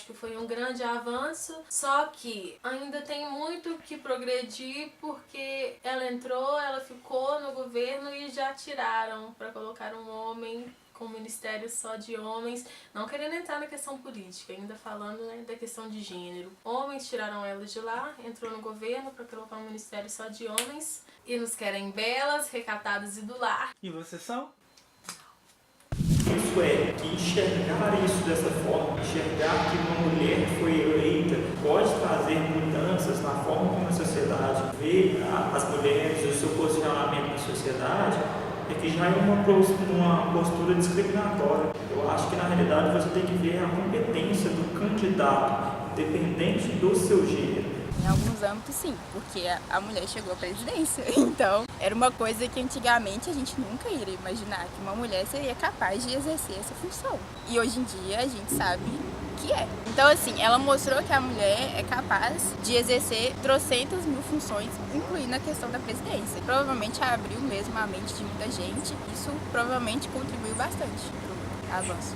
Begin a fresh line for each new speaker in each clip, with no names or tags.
acho que foi um grande avanço, só que ainda tem muito que progredir, porque ela entrou, ela ficou no governo e já tiraram para colocar um homem com um ministério só de homens, não querendo entrar na questão política, ainda falando, né, da questão de gênero. Homens tiraram ela de lá, entrou no governo para colocar um ministério só de homens e nos querem belas, recatadas e do lar.
E vocês são?
Isso é, que enxergar isso dessa forma, enxergar que uma mulher que foi eleita pode trazer mudanças na forma como a sociedade vê as mulheres e o seu posicionamento na sociedade, é que já é uma postura discriminatória. Eu acho que na realidade você tem que ver a competência do candidato, dependente do seu gênero.
Em alguns âmbitos sim, porque a mulher chegou à presidência, então era uma coisa que antigamente a gente nunca iria imaginar, que uma mulher seria capaz de exercer essa função. E hoje em dia a gente sabe que é. Então assim, ela mostrou que a mulher é capaz de exercer trocentas mil funções, incluindo a questão da presidência. Provavelmente abriu mesmo a mente de muita gente, isso provavelmente contribuiu bastante para o avanço.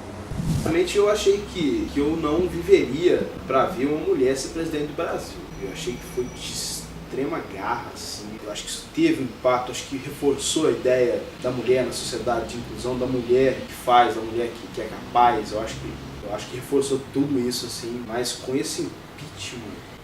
Realmente eu achei que eu não viveria para ver uma mulher ser presidente do Brasil. Eu achei que foi de extrema garra, assim. Eu acho que isso teve um impacto, acho que reforçou a ideia da mulher na sociedade, de inclusão da mulher que faz, da mulher que é capaz. Eu acho que reforçou tudo isso, assim. Mas com esse impeachment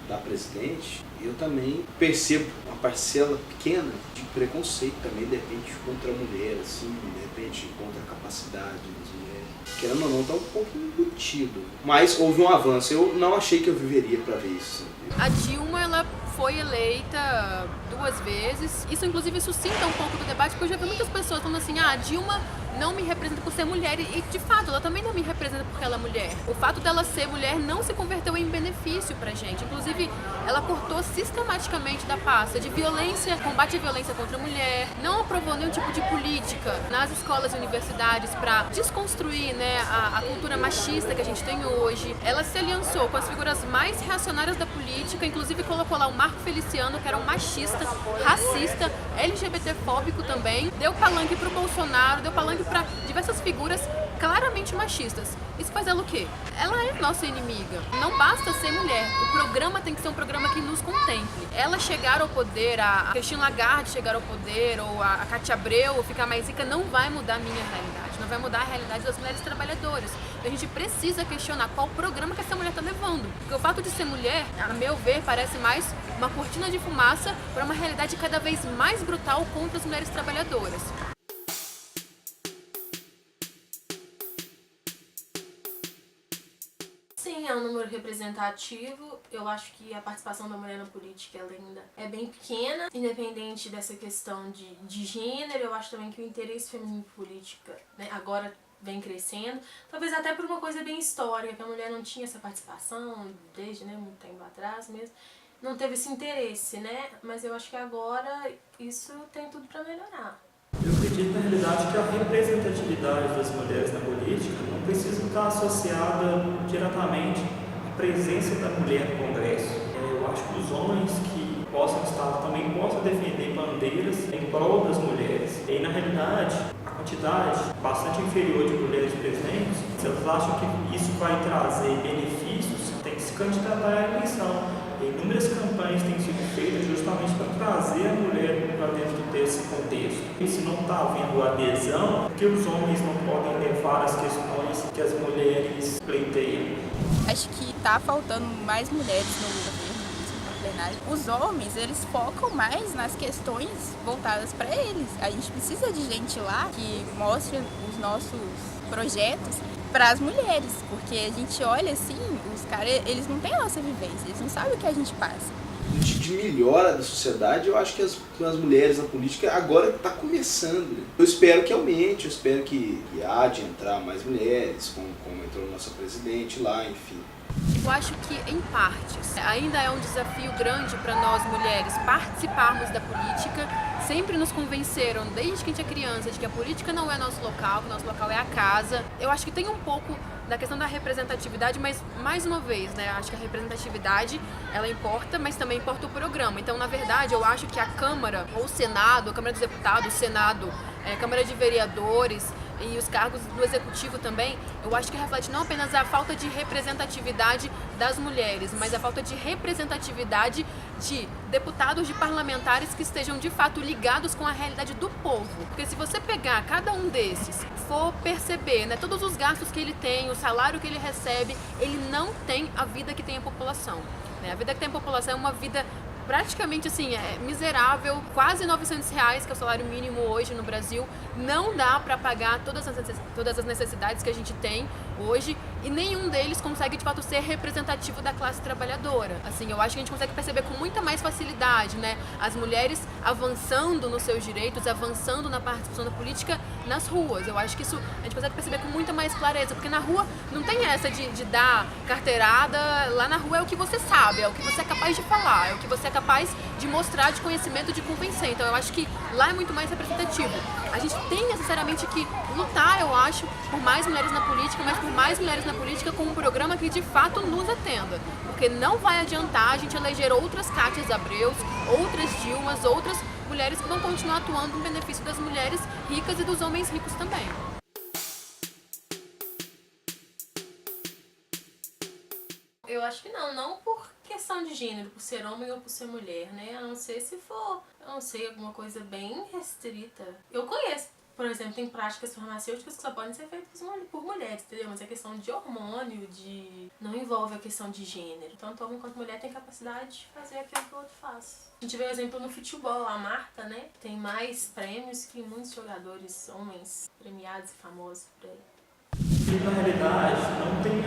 da presidente, eu também percebo uma parcela pequena de preconceito também, de repente, contra a mulher, assim, de repente, contra a capacidade das mulheres. Querendo ou não, tá um pouco embutido. Mas houve um avanço. Eu não achei que eu viveria para ver isso.
A Dilma, ela foi eleita 2 vezes. Isso, inclusive, suscita um pouco do debate, porque eu já vi muitas pessoas falando assim, a Dilma não me representa por ser mulher, e de fato, ela também não me representa porque ela é mulher. O fato dela ser mulher não se converteu em benefício pra gente. Inclusive, ela cortou sistematicamente da pasta de violência, combate à violência contra a mulher, não aprovou nenhum tipo de política nas escolas e universidades pra desconstruir, né, a cultura machista que a gente tem hoje. Ela se aliançou com as figuras mais reacionárias da política, inclusive colocou lá o Marco Feliciano, que era um machista, racista, LGBTfóbico também, deu palanque pro Bolsonaro, deu palanque para diversas figuras claramente machistas. Isso faz ela o quê? Ela é nossa inimiga. Não basta ser mulher. O programa tem que ser um programa que nos contemple. Ela chegar ao poder, a Christine Lagarde chegar ao poder, ou a Cátia Abreu, ou ficar mais rica, não vai mudar a minha realidade. Não vai mudar a realidade das mulheres trabalhadoras. A gente precisa questionar qual programa que essa mulher está levando. Porque o fato de ser mulher, a meu ver, parece mais uma cortina de fumaça para uma realidade cada vez mais brutal contra as mulheres trabalhadoras.
Sim, é um número representativo. Eu acho que a participação da mulher na política ela ainda é bem pequena, independente dessa questão de gênero. Eu acho também que o interesse feminino em política, né, agora vem crescendo, talvez até por uma coisa bem histórica, que a mulher não tinha essa participação desde, né, muito tempo atrás mesmo, não teve esse interesse, né, mas eu acho que agora isso tem tudo para melhorar.
Eu acredito, na realidade, que a representatividade das mulheres na política não precisa estar associada diretamente à presença da mulher no Congresso. Eu acho que os homens que possam estar também possam defender bandeiras em prol das mulheres. E, na realidade, a quantidade bastante inferior de mulheres presentes, se elas acham que isso vai trazer benefícios, tem que se candidatar à eleição. Inúmeras campanhas têm sido feitas justamente para trazer a mulher para dentro desse contexto. E se não está havendo adesão, porque os homens não podem levar as questões que as mulheres pleiteiam?
Acho que está faltando mais mulheres no governo, no plenário. Os homens, eles focam mais nas questões voltadas para eles. A gente precisa de gente lá que mostre os nossos projetos para as mulheres, porque a gente olha assim, os caras, eles não têm a nossa vivência, eles não sabem o que a gente passa.
De melhora da sociedade, eu acho que as mulheres na política agora está começando. Eu espero que aumente, eu espero que há de entrar mais mulheres, como entrou a nossa presidente lá, enfim.
Eu acho que, em partes, ainda é um desafio grande para nós mulheres participarmos da política. Sempre nos convenceram, desde que a gente é criança, de que a política não é nosso local, que nosso local é a casa. Eu acho que tem um pouco da questão da representatividade, mas, mais uma vez, né, acho que a representatividade, ela importa, mas também importa o programa. Então, na verdade, eu acho que a Câmara, ou o Senado, a Câmara dos Deputados, o Senado, a Câmara de Vereadores, e os cargos do executivo também, eu acho que reflete não apenas a falta de representatividade das mulheres, mas a falta de representatividade de deputados, de parlamentares que estejam de fato ligados com a realidade do povo. Porque se você pegar cada um desses, for perceber, né, todos os gastos que ele tem, o salário que ele recebe, ele não tem a vida que tem a população. Né? A vida que tem a população é uma vida praticamente assim, miserável, quase R$900, que é o salário mínimo hoje no Brasil. Não dá para pagar todas as necessidades que a gente tem hoje e nenhum deles consegue de fato ser representativo da classe trabalhadora. Assim, eu acho que a gente consegue perceber com muita mais facilidade, né, as mulheres avançando nos seus direitos, avançando na participação da política nas ruas. Eu acho que isso a gente consegue perceber com muita mais clareza, porque na rua não tem essa de dar carteirada. Lá na rua é o que você sabe, é o que você é capaz de falar, é o que você é capaz de mostrar, de conhecimento, de convencer. Então eu acho que lá é muito mais representativo. A gente tem necessariamente que lutar, eu acho, por mais mulheres na política, mas por mais mulheres na política com um programa que de fato nos atenda. Porque não vai adiantar a gente eleger outras Cátias Abreus, outras Dilmas, outras mulheres que vão continuar atuando em benefício das mulheres ricas e dos homens ricos também.
Eu acho que não por questão de gênero, por ser homem ou por ser mulher, né? A não ser se for, eu não sei, alguma coisa bem restrita. Eu conheço, por exemplo, tem práticas farmacêuticas que só podem ser feitas por mulheres, entendeu? Mas é questão de hormônio, não envolve a questão de gênero. Tanto homem quanto mulher tem capacidade de fazer aquilo que o outro faz. A gente vê o exemplo no futebol, a Marta, né? Tem mais prêmios que muitos jogadores homens premiados e famosos por aí.
E na realidade não tem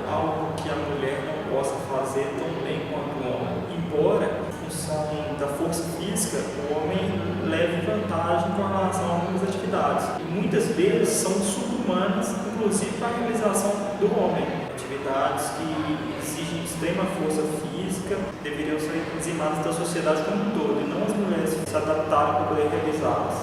algo que a mulher não possa fazer tão bem quanto o homem. Embora, em função da força física, o homem leve vantagem com relação a algumas atividades. E muitas vezes são subhumanas, inclusive para a realização do homem. Atividades que exigem extrema força física deveriam ser dizimadas da sociedade como um todo, e não as mulheres se adaptarem para poder realizá-las.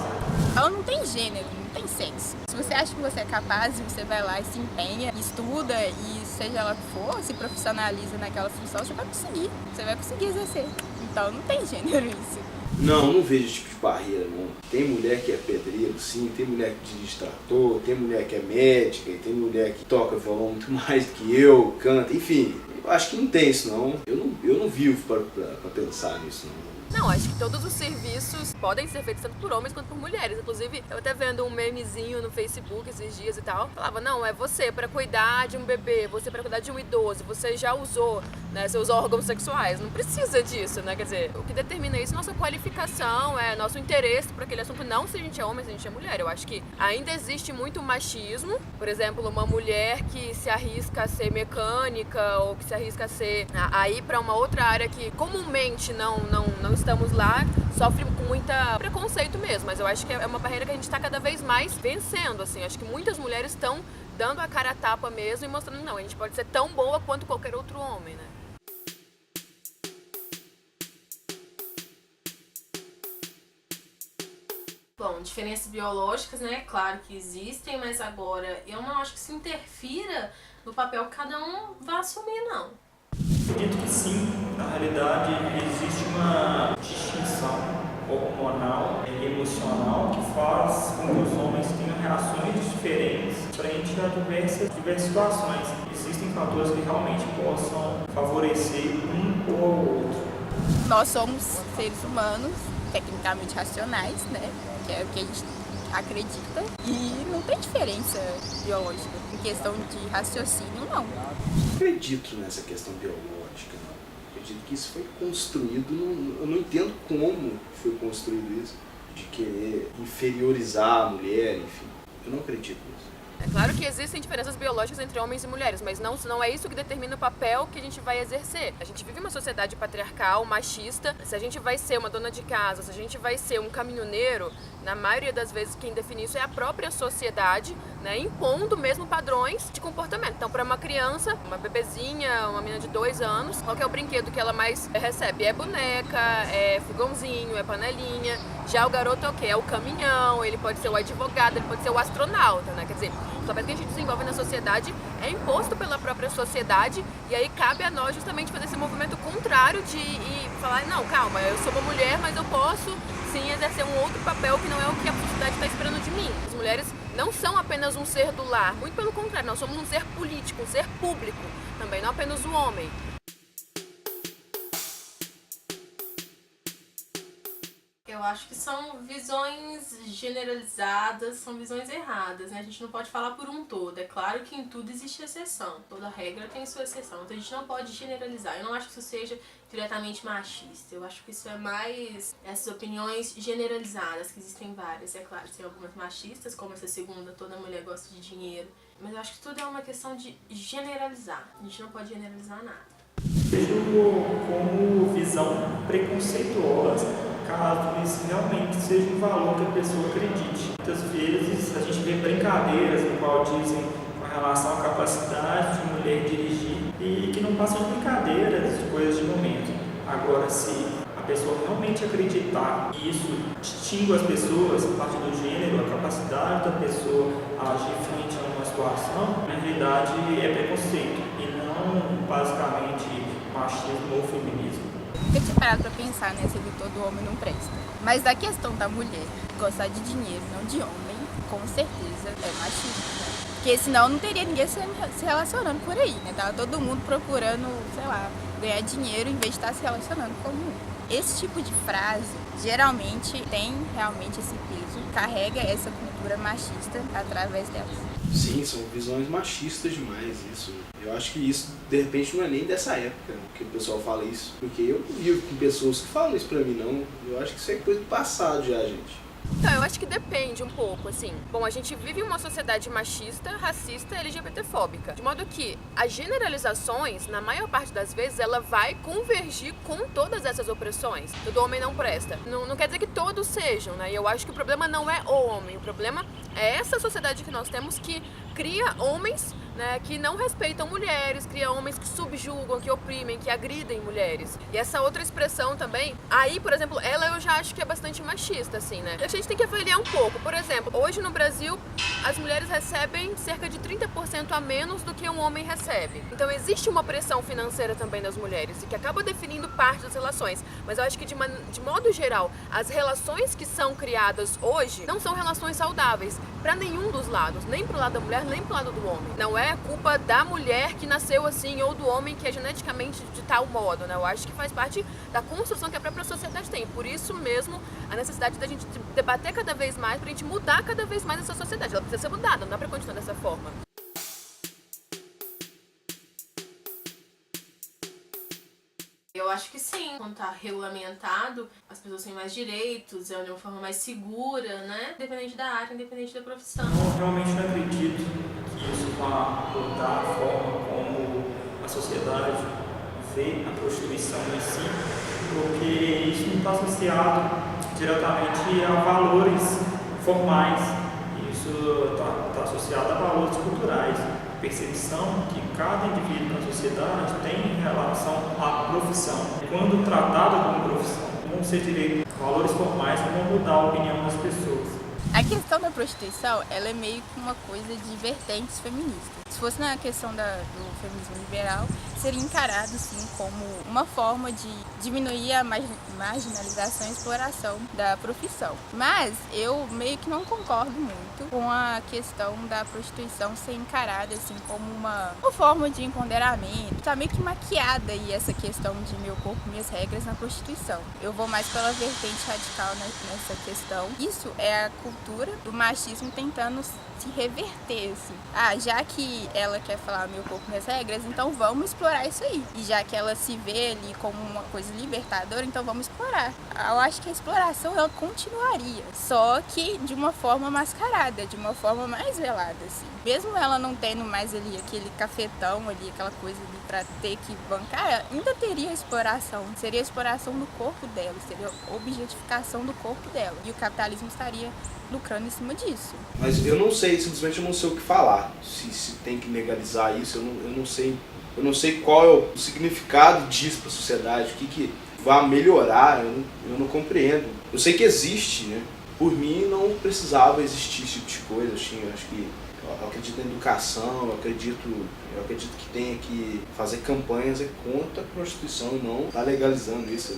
Ela não tem gênero, não tem sexo. Se você acha que você é capaz e você vai lá e se empenha, estuda e seja ela que for, se profissionaliza naquela função, você vai conseguir exercer. Então não tem gênero isso.
Não vejo esse tipo de barreira, não. Tem mulher que é pedreiro, sim, tem mulher que dirige trator, tem mulher que é médica, e tem mulher que toca violão muito mais do que eu, canta, enfim. Eu acho que não tem isso, não. Eu não vivo para pensar nisso, não.
Não, acho que todos os serviços podem ser feitos tanto por homens quanto por mulheres. Inclusive, eu até vendo um memezinho no Facebook esses dias e tal. Falava, não, é você para cuidar de um bebê, você para cuidar de um idoso, você já usou, né, seus órgãos sexuais. Não precisa disso, né? Quer dizer, o que determina isso é nossa qualificação, é nosso interesse por aquele assunto, não se a gente é homem, se a gente é mulher. Eu acho que ainda existe muito machismo. Por exemplo, uma mulher que se arrisca a ser mecânica ou que se arrisca a ir para uma outra área que comumente não estamos lá, sofre com muita preconceito mesmo, mas eu acho que é uma barreira que a gente está cada vez mais vencendo, assim. Acho que muitas mulheres estão dando a cara a tapa mesmo e mostrando, não, a gente pode ser tão boa quanto qualquer outro homem, né?
Bom, diferenças biológicas, né? Claro que existem, mas agora eu não acho que isso interfira no papel que cada um vai assumir, não.
Acredito que sim, na realidade existe uma distinção hormonal e emocional que faz com que os homens tenham reações diferentes frente a diversas situações. Existem fatores que realmente possam favorecer um ou ao outro.
Nós somos seres humanos, tecnicamente racionais, né? Que é o que a gente acredita, e não tem diferença biológica. Em questão de raciocínio, não.
Acredito nessa questão biológica, não. Acredito que isso foi construído, eu não entendo como foi construído isso, de querer inferiorizar a mulher, enfim. Eu não acredito nisso.
É claro que existem diferenças biológicas entre homens e mulheres, mas não é isso que determina o papel que a gente vai exercer. A gente vive uma sociedade patriarcal, machista. Se a gente vai ser uma dona de casa, se a gente vai ser um caminhoneiro, na maioria das vezes quem define isso é a própria sociedade, né, impondo mesmo padrões de comportamento. Então, para uma criança, uma bebezinha, uma menina de 2 anos, qual que é o brinquedo que ela mais recebe? É boneca, é fogãozinho, é panelinha. Já o garoto é o quê? É o caminhão, ele pode ser o advogado, ele pode ser o astronauta, né? Quer dizer, o papel que a gente desenvolve na sociedade é imposto pela própria sociedade, e aí cabe a nós justamente fazer esse movimento contrário de falar, não, calma, eu sou uma mulher, mas eu posso sim exercer um outro papel que não é o que a sociedade está esperando de mim. As mulheres não são apenas um ser do lar, muito pelo contrário, nós somos um ser político, um ser público também, não apenas um homem.
Eu acho que são visões generalizadas, são visões erradas, né? A gente não pode falar por um todo. É claro que em tudo existe exceção. Toda regra tem sua exceção. Então a gente não pode generalizar. Eu não acho que isso seja diretamente machista. Eu acho que isso é mais essas opiniões generalizadas, que existem várias. É claro, tem algumas machistas, como essa segunda, toda mulher gosta de dinheiro. Mas eu acho que tudo é uma questão de generalizar. A gente não pode generalizar nada.
Vejo como visão preconceituosa, caso isso realmente seja um valor que a pessoa acredite. Muitas vezes a gente vê brincadeiras no qual dizem com relação à capacidade de mulher dirigir e que não passam de brincadeiras, de coisas de momento. Agora, se a pessoa realmente acreditar que isso distingue as pessoas a partir do gênero, a capacidade da pessoa a agir frente a uma situação, na realidade é preconceito e não basicamente machismo ou feminismo.
Eu tinha parado pra pensar nessa de todo homem não presta. Mas da questão da mulher gostar de dinheiro, não de homem, com certeza é machismo, né? Porque senão não teria ninguém se relacionando por aí, né? Tava todo mundo procurando, sei lá, ganhar dinheiro em vez de estar se relacionando com um. Esse tipo de frase geralmente tem realmente esse peso, carrega essa cultura machista através delas.
Sim, são visões machistas demais isso. Eu acho que isso, de repente, não é nem dessa época que o pessoal fala isso. Porque eu não vivo com pessoas que falam isso pra mim, não. Eu acho que isso é coisa do passado já, gente.
Então, eu acho que depende um pouco, assim. Bom, a gente vive em uma sociedade machista, racista e LGBTfóbica. De modo que as generalizações, na maior parte das vezes, ela vai convergir com todas essas opressões. Todo homem não presta. Não quer dizer que todos sejam, né? E eu acho que o problema não é o homem. O problema é essa sociedade que nós temos que cria homens, né, que não respeitam mulheres, cria homens que subjugam, que oprimem, que agridem mulheres. E essa outra expressão também, aí, por exemplo, ela eu já acho que é bastante machista, assim, né? A gente tem que avaliar um pouco. Por exemplo, hoje no Brasil, as mulheres recebem cerca de 30% a menos do que um homem recebe. Então existe uma pressão financeira também das mulheres, e que acaba definindo parte das relações. Mas eu acho que, de modo geral, as relações que são criadas hoje não são relações saudáveis para nenhum dos lados, nem pro lado da mulher, nem pro lado do homem. Não é culpa da mulher que nasceu assim ou do homem que é geneticamente de tal modo, né? Eu acho que faz parte da construção que a própria sociedade tem. Por isso mesmo, a necessidade da gente debater cada vez mais, pra gente mudar cada vez mais essa sociedade. Ela precisa ser mudada, não dá pra continuar dessa forma.
Eu acho que sim, quando tá regulamentado, as pessoas têm mais direitos, é de uma forma mais segura, né? Independente da área, independente da profissão.
Eu realmente não acredito que isso vá mudar a forma como a sociedade vê a prostituição em si, porque isso não está associado diretamente a valores formais, isso está associado a valores culturais. Percepção que cada indivíduo na sociedade tem em relação à profissão. Quando tratada como profissão, vão ser direitos, valores formais que vão mudar a opinião das pessoas.
A questão da prostituição, ela é meio que uma coisa de vertentes feministas. Se fosse na questão do feminismo liberal, seria encarado sim como uma forma de diminuir a marginalização e exploração da profissão. Mas eu meio que não concordo muito com a questão da prostituição ser encarada assim como uma forma de empoderamento. Tá meio que maquiada aí essa questão de meu corpo, minhas regras na prostituição. Eu vou mais pela vertente radical nessa questão. Isso é a cultura do machismo tentando se reverter, assim. Já que ela quer falar meu corpo, minhas regras, então vamos explorar isso aí. E já que ela se vê ali como uma coisa libertadora, então vamos explorar. Eu acho que a exploração, ela continuaria, só que de uma forma mascarada, de uma forma mais velada, assim. Mesmo ela não tendo mais ali aquele cafetão ali, aquela coisa ali pra ter que bancar, ainda teria exploração. Seria a exploração do corpo dela, seria a objetificação do corpo dela. E o capitalismo estaria lucrando em cima disso.
Mas eu não sei, simplesmente eu não sei o que falar. Se tem que legalizar isso, eu não sei. Eu não sei qual é o significado disso para a sociedade, o que vai melhorar, eu não compreendo. Eu sei que existe, né? Por mim não precisava existir esse tipo de coisa, assim, eu acho que eu acredito na educação, eu acredito que tenha que fazer campanhas contra a prostituição e não tá legalizando isso.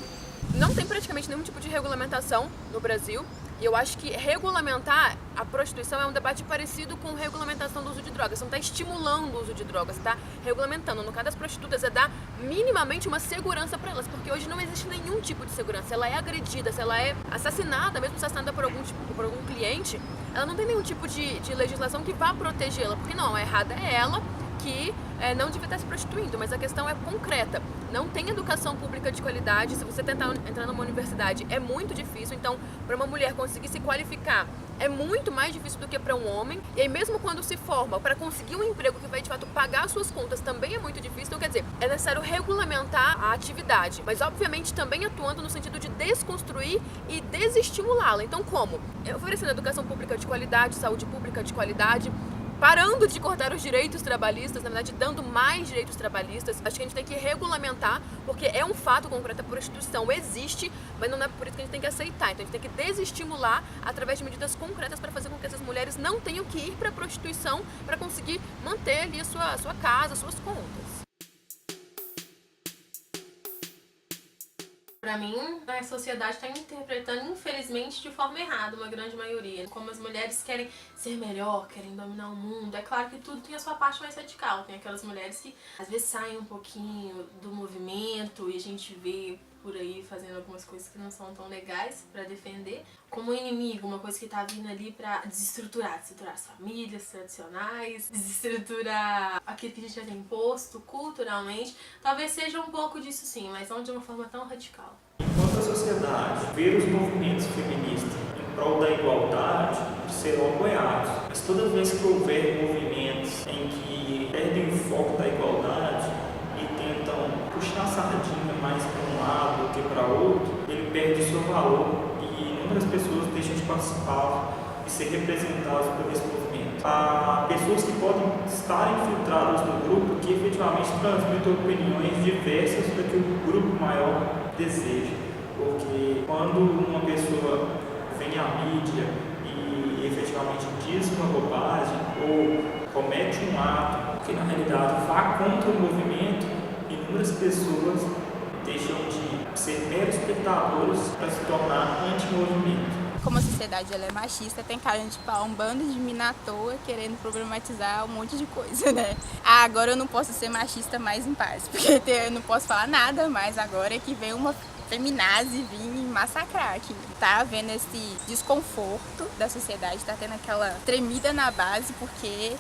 não tem praticamente nenhum tipo de regulamentação no Brasil. E eu acho que regulamentar a prostituição é um debate parecido com regulamentação do uso de drogas. Você não está estimulando o uso de drogas, está regulamentando. No caso das prostitutas, é dar minimamente uma segurança para elas, porque hoje não existe nenhum tipo de segurança. Se ela é agredida, se ela é assassinada, mesmo assassinada por algum cliente, ela não tem nenhum tipo de legislação que vá protegê-la, porque não, a errada é ela que não devia estar se prostituindo, mas a questão é concreta. Não tem educação pública de qualidade. Se você tentar entrar numa universidade, é muito difícil. Então, para uma mulher conseguir se qualificar, é muito mais difícil do que para um homem. E aí, mesmo quando se forma, para conseguir um emprego que vai de fato pagar as suas contas, também é muito difícil. Então, quer dizer, é necessário regulamentar a atividade, mas obviamente também atuando no sentido de desconstruir e desestimulá-la. Então, como? Oferecendo educação pública de qualidade, saúde pública de qualidade, parando de cortar os direitos trabalhistas, na verdade dando mais direitos trabalhistas. Acho que a gente tem que regulamentar, porque é um fato concreto, a prostituição existe, mas não é por isso que a gente tem que aceitar. Então a gente tem que desestimular através de medidas concretas para fazer com que essas mulheres não tenham que ir para a prostituição para conseguir manter ali a sua casa, as suas contas.
Pra mim, a sociedade está interpretando, infelizmente, de forma errada, uma grande maioria. Como as mulheres querem ser melhor, querem dominar o mundo. É claro que tudo tem a sua parte mais radical. Tem aquelas mulheres que, às vezes, saem um pouquinho do movimento e a gente vê por aí fazendo algumas coisas que não são tão legais pra defender. Como inimigo, uma coisa que tá vindo ali pra desestruturar as famílias tradicionais, desestruturar aquilo que a gente já tem imposto culturalmente. Talvez seja um pouco disso sim, mas não de uma forma tão radical.
Enquanto a sociedade vê os movimentos feministas em prol da igualdade, serão apoiados. Mas toda vez que houver movimentos em que perdem o foco da igualdade e tentam puxar a sardinha mais para um lado do que para outro, ele perde o seu valor e inúmeras pessoas deixam de participar e ser representadas por esse movimento. Há pessoas que podem estar infiltradas no grupo que efetivamente transmitem opiniões diversas do que o grupo maior deseja. Porque quando uma pessoa vem à mídia e efetivamente diz uma bobagem ou comete um ato que na realidade vá contra o movimento, inúmeras pessoas deixam de ser meros espectadores para se tornar anti-movimento.
Como a sociedade ela é machista, tem cara de pau, um bando de mina à toa querendo problematizar um monte de coisa, né? Ah, agora eu não posso ser machista mais em paz, porque eu não posso falar nada mais agora que vem uma feminazi vir massacrar aqui. Tá havendo esse desconforto da sociedade, tá tendo aquela tremida na base porque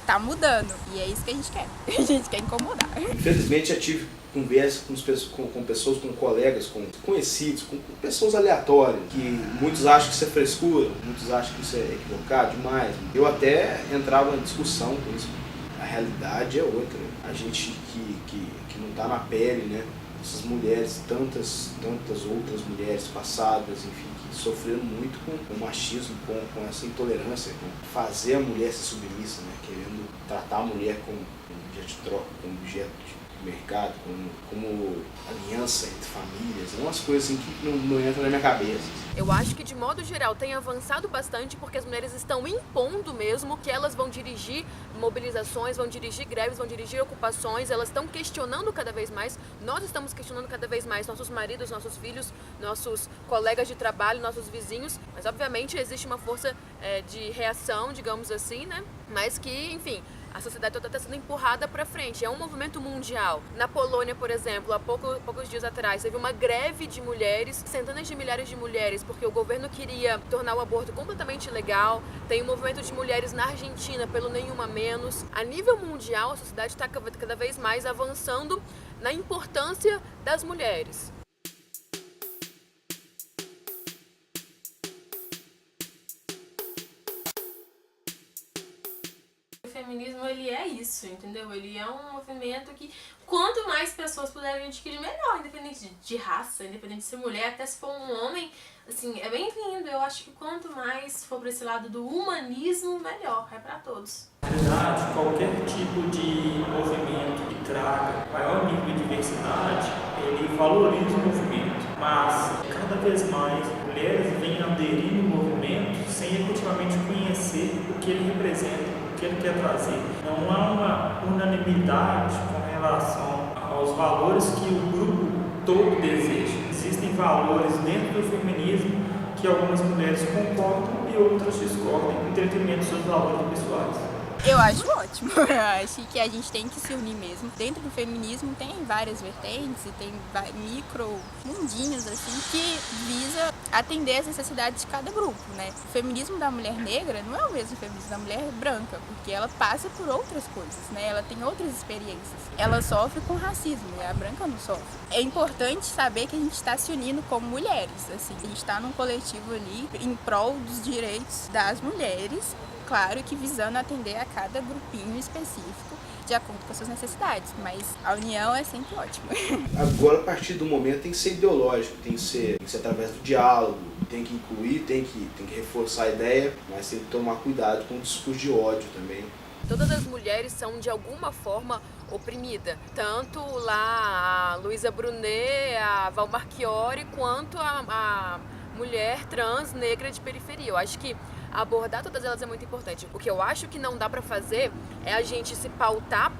tá mudando. E é isso que a gente quer. A gente quer incomodar.
Infelizmente já tive conversa com pessoas, com colegas, com conhecidos, com pessoas aleatórias, que muitos acham que isso é frescura, muitos acham que isso é equivocado demais. Eu até entrava em discussão com isso. A realidade é outra. A gente que não tá na pele, né? Essas mulheres, tantas outras mulheres passadas, enfim, que sofreram muito com o machismo, com essa intolerância, com fazer a mulher ser submissa, né? Querendo tratar a mulher como objeto de troca, como objeto de mercado, como aliança entre famílias, umas coisas assim que não entram na minha cabeça.
Eu acho que de modo geral tem avançado bastante porque as mulheres estão impondo mesmo que elas vão dirigir mobilizações, vão dirigir greves, vão dirigir ocupações, elas estão questionando cada vez mais, nós estamos questionando cada vez mais nossos maridos, nossos filhos, nossos colegas de trabalho, nossos vizinhos, mas obviamente existe uma força de reação, digamos assim, né? Mas que, enfim, a sociedade toda está sendo empurrada para frente. É um movimento mundial. Na Polônia, por exemplo, há poucos dias atrás, teve uma greve de mulheres, centenas de milhares de mulheres, porque o governo queria tornar o aborto completamente ilegal. Tem um movimento de mulheres na Argentina pelo Nenhuma Menos. A nível mundial, a sociedade está cada vez mais avançando na importância das mulheres.
O feminismo, ele é isso, entendeu? Ele é um movimento que quanto mais pessoas puderem adquirir, melhor, independente de raça, independente de ser mulher, até se for um homem, assim, é bem-vindo. Eu acho que quanto mais for pra esse lado do humanismo, melhor, é pra todos.
Na verdade, qualquer tipo de movimento que traga maior nível de diversidade, ele valoriza o movimento, mas cada vez mais mulheres vêm aderir no movimento sem efetivamente conhecer o que ele representa, que ele quer trazer. Não há uma unanimidade com relação aos valores que o grupo todo deseja. Existem valores dentro do feminismo que algumas mulheres concordam e outras discordam, em detrimento dos seus valores pessoais.
Eu acho ótimo. Eu acho que a gente tem que se unir mesmo. Dentro do feminismo tem várias vertentes e tem micro mundinhos assim que visa atender as necessidades de cada grupo, né? O feminismo da mulher negra não é o mesmo feminismo da mulher branca, porque ela passa por outras coisas, né? Ela tem outras experiências. Ela sofre com racismo e a branca não sofre. É importante saber que a gente está se unindo como mulheres, assim. A gente está num coletivo ali em prol dos direitos das mulheres, claro que visando atender a cada grupinho específico de acordo com as suas necessidades, mas a união é sempre ótima.
Agora, a partir do momento, tem que ser ideológico, tem que ser através do diálogo, tem que incluir, tem que reforçar a ideia, mas tem que tomar cuidado com o discurso de ódio também.
Todas as mulheres são de alguma forma oprimidas, tanto lá a Luísa Brunet, a Val Marchiori, quanto a mulher trans negra de periferia. Eu acho que abordar todas elas é muito importante. O que eu acho que não dá pra fazer é a gente se pautar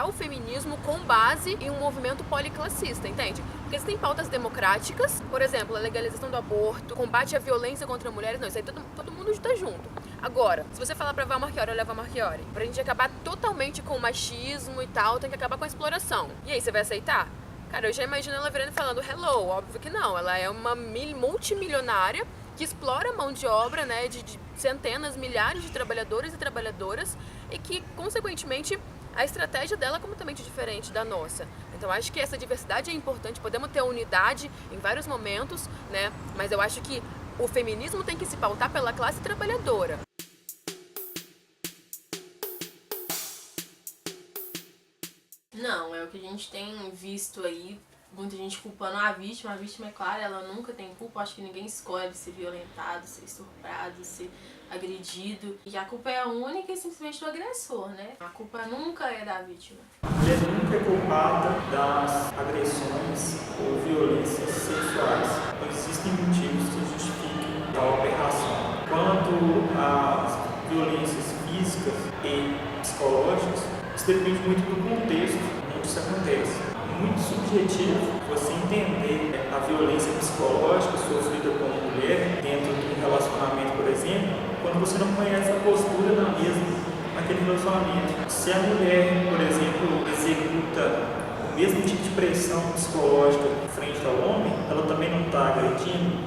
o feminismo com base em um movimento policlassista, entende? Porque se tem pautas democráticas, por exemplo, a legalização do aborto, combate à violência contra mulheres, não, isso aí todo mundo está junto. Agora, se você falar pra Val Marchiori, olha, Val Marchiori, pra gente acabar totalmente com o machismo e tal, tem que acabar com a exploração. E aí, você vai aceitar? Cara, eu já imagino ela virando e falando hello, óbvio que não. Ela é uma multimilionária que explora a mão de obra, né, de centenas, milhares de trabalhadores e trabalhadoras e que, consequentemente, a estratégia dela é completamente diferente da nossa. Então, acho que essa diversidade é importante, podemos ter unidade em vários momentos, né, mas eu acho que o feminismo tem que se pautar pela classe trabalhadora.
Não, é o que a gente tem visto aí, muita gente culpando a vítima, é claro, ela nunca tem culpa, acho que ninguém escolhe ser violentado, ser estuprado, ser agredido, e a culpa é única e simplesmente do agressor, né? A culpa nunca é da vítima.
A mulher nunca é culpada das agressões ou violências sexuais. Não existem motivos que justifiquem a aberração. Quanto às violências físicas e psicológicas, isso depende muito do contexto onde isso acontece. É muito subjetivo você entender a violência psicológica sofrida por uma mulher dentro de um relacionamento, por exemplo, quando você não conhece a postura naquele relacionamento. Se a mulher, por exemplo, executa o mesmo tipo de pressão psicológica frente ao homem, ela também não está agredindo,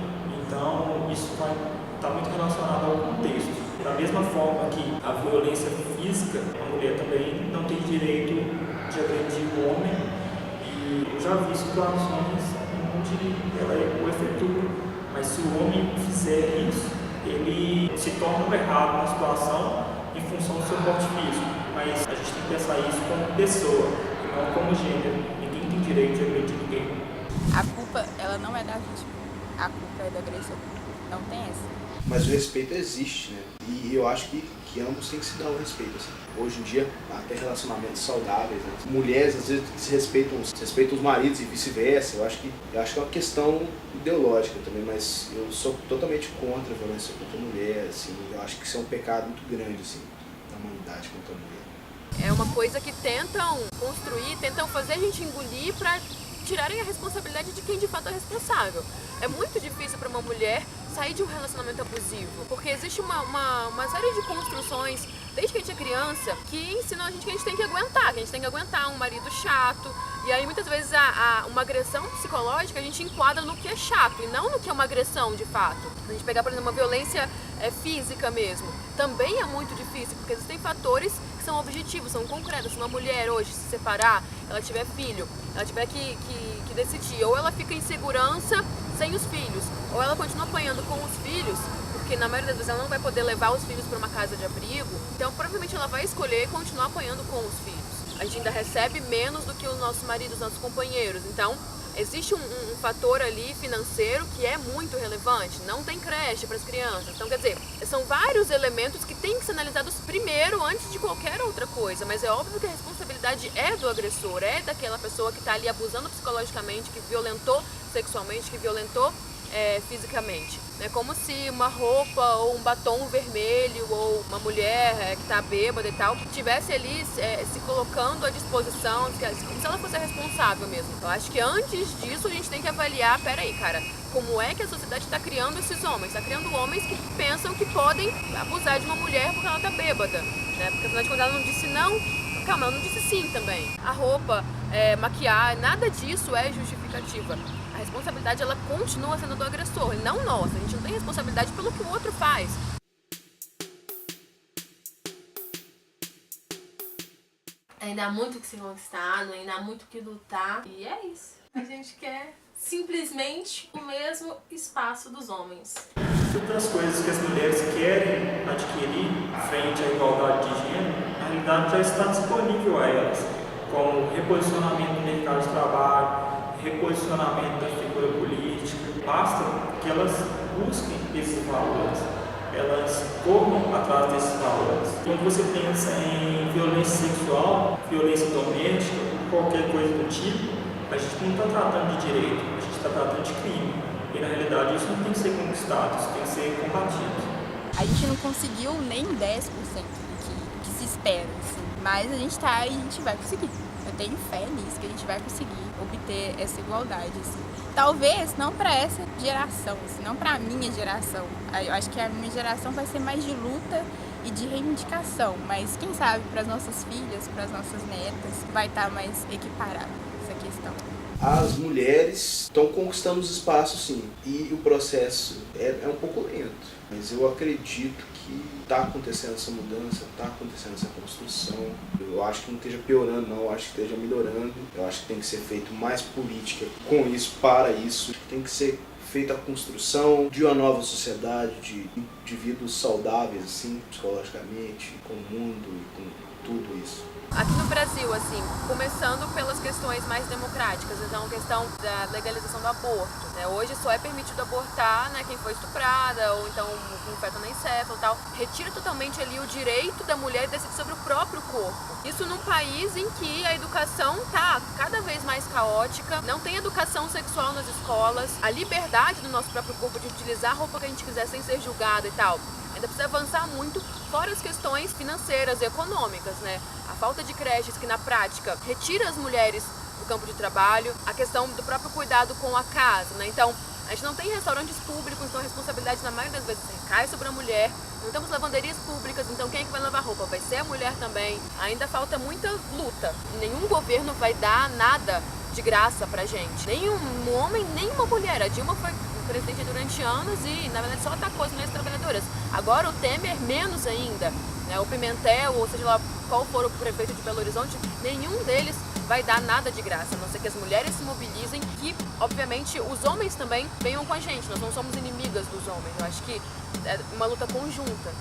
então isso vai estar muito relacionado ao contexto. Da mesma forma que a violência física, a mulher também não tem direito de agredir o homem, e eu já vi situações onde ela o efetua, mas se o homem fizer isso, ele se torna errado na situação em função do seu porte físico, mas a gente tem que pensar isso como pessoa e não como gênero. Ninguém tem direito de agredir ninguém.
A culpa, ela não é da vítima, a culpa é do agressor, não tem essa.
Mas o respeito existe, né? E eu acho que ambos têm que se dar o respeito, assim. Hoje em dia, até relacionamentos saudáveis, né? Mulheres, às vezes, se respeitam os maridos e vice-versa. Eu acho que é uma questão ideológica também, mas eu sou totalmente contra a violência contra a mulher, assim. Eu acho que isso é um pecado muito grande, assim, da humanidade contra a mulher.
É uma coisa que tentam construir, tentam fazer a gente engolir pra tirarem a responsabilidade de quem de fato é responsável. É muito difícil para uma mulher sair de um relacionamento abusivo, porque existe uma série de construções, desde que a gente é criança, que ensinam a gente que a gente tem que aguentar um marido chato, e aí muitas vezes uma agressão psicológica a gente enquadra no que é chato, e não no que é uma agressão de fato. A gente pegar, por exemplo, uma violência física mesmo, também é muito difícil, porque existem fatores que são objetivos, são concretos. Se uma mulher hoje se separar, ela tiver filho, ela tiver que decidir, ou ela fica em segurança sem os filhos, ou ela continua apanhando com os filhos, porque na maioria das vezes ela não vai poder levar os filhos para uma casa de abrigo, então provavelmente ela vai escolher continuar apanhando com os filhos. A gente ainda recebe menos do que os nossos maridos, os nossos companheiros, então existe um fator ali financeiro que é muito relevante, não tem creche para as crianças, então quer dizer, são vários elementos que têm que ser analisados primeiro antes de qualquer outra coisa, mas é óbvio que a responsabilidade é do agressor, é daquela pessoa que está ali abusando psicologicamente, que violentou sexualmente, que violentou fisicamente. É como se uma roupa ou um batom vermelho ou uma mulher que tá bêbada e tal estivesse ali se colocando à disposição, como se ela fosse a responsável mesmo. Eu acho que antes disso a gente tem que avaliar, peraí, cara, como é que a sociedade está criando esses homens? Está criando homens que pensam que podem abusar de uma mulher porque ela tá bêbada, né? Porque afinal de contas ela não disse não, calma, ela não disse sim também. A roupa, maquiar, nada disso é justificativa. A responsabilidade ela continua sendo do agressor, e não nossa. A gente não tem responsabilidade pelo que o outro faz.
Ainda há muito que ser conquistado, ainda há muito que lutar. E é isso. A gente quer simplesmente o mesmo espaço dos homens.
Outras coisas que as mulheres querem adquirir frente à igualdade de gênero, na realidade já está disponível a elas, como reposicionamento no mercado de trabalho, reposicionamento da figura política. Basta que elas busquem esses valores, elas corram atrás desses valores. Quando você pensa em violência sexual, violência doméstica, qualquer coisa do tipo, a gente não está tratando de direito, a gente está tratando de crime. E na realidade isso não tem que ser conquistado, isso tem que ser combatido.
A gente não conseguiu nem 10% do que se espera, assim. Mas a gente tá e a gente vai conseguir. Eu tenho fé nisso, que a gente vai conseguir obter essa igualdade, assim. Talvez não para essa geração, assim, não para a minha geração. Eu acho que a minha geração vai ser mais de luta e de reivindicação, mas quem sabe para as nossas filhas, para as nossas netas, vai estar mais equiparado essa questão.
As mulheres estão conquistando os espaços, sim, e o processo é um pouco lento, mas eu acredito que está acontecendo essa mudança, está acontecendo essa construção. Eu acho que não esteja piorando, não, eu acho que esteja melhorando. Eu acho que tem que ser feito mais política com isso, para isso. Tem que ser feita a construção de uma nova sociedade, de indivíduos saudáveis, assim, psicologicamente, com o mundo e com tudo isso.
Aqui no Brasil, assim, começando pelas questões mais democráticas, então a questão da legalização do aborto, né? Hoje só é permitido abortar, né, quem foi estuprada ou então com feto anencefalo e tal. Retira totalmente ali o direito da mulher de decidir sobre o próprio corpo. Isso num país em que a educação tá cada vez mais caótica, não tem educação sexual nas escolas, a liberdade do nosso próprio corpo de utilizar a roupa que a gente quiser sem ser julgado e tal. Ainda precisa avançar muito, fora as questões financeiras e econômicas, né? A falta de creches que, na prática, retira as mulheres do campo de trabalho, a questão do próprio cuidado com a casa, né? Então, a gente não tem restaurantes públicos, então a responsabilidade, na maioria das vezes, recai sobre a mulher. Não temos lavanderias públicas, então quem é que vai lavar roupa? Vai ser a mulher também. Ainda falta muita luta. Nenhum governo vai dar nada de graça pra gente. Nem um homem, nem uma mulher. A Dilma foi presidente durante anos e, na verdade, só atacou as mulheres trabalhadoras. Agora o Temer, menos ainda. Né? O Pimentel, ou seja lá qual for o prefeito de Belo Horizonte, nenhum deles vai dar nada de graça, a não ser que as mulheres se mobilizem, que, obviamente, os homens também venham com a gente. Nós não somos inimigas dos homens. Eu acho que é uma luta conjunta.